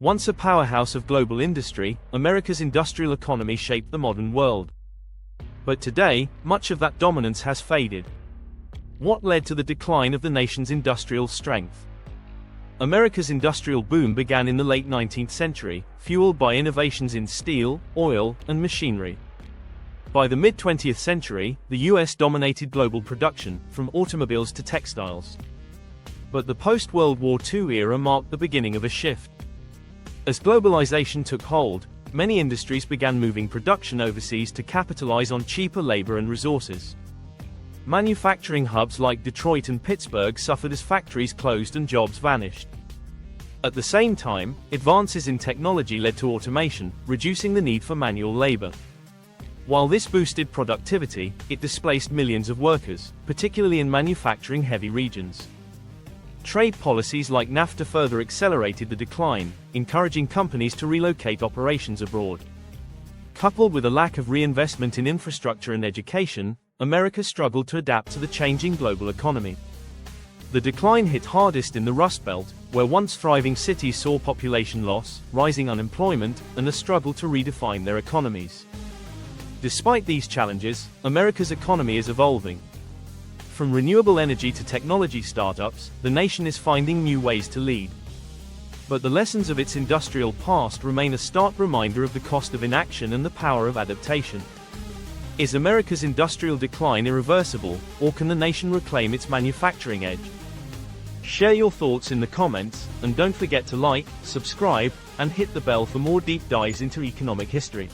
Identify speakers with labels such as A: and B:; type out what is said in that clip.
A: Once a powerhouse of global industry, America's industrial economy shaped the modern world. But today, much of that dominance has faded. What led to the decline of the nation's industrial strength? America's industrial boom began in the late 19th century, fueled by innovations in steel, oil, and machinery. By the mid-20th century, the US dominated global production, from automobiles to textiles. But the post-World War II era marked the beginning of a shift. As globalization took hold, many industries began moving production overseas to capitalize on cheaper labor and resources. Manufacturing hubs like Detroit and Pittsburgh suffered as factories closed and jobs vanished. At the same time, advances in technology led to automation, reducing the need for manual labor. While this boosted productivity, it displaced millions of workers, particularly in manufacturing-heavy regions. Trade policies like NAFTA further accelerated the decline, encouraging companies to relocate operations abroad. Coupled with a lack of reinvestment in infrastructure and education, America struggled to adapt to the changing global economy. The decline hit hardest in the Rust Belt, where once thriving cities saw population loss, rising unemployment, and a struggle to redefine their economies. Despite these challenges, America's economy is evolving. From renewable energy to technology startups, the nation is finding new ways to lead. But the lessons of its industrial past remain a stark reminder of the cost of inaction and the power of adaptation. Is America's industrial decline irreversible, or can the nation reclaim its manufacturing edge? Share your thoughts in the comments, and don't forget to like, subscribe, and hit the bell for more deep dives into economic history.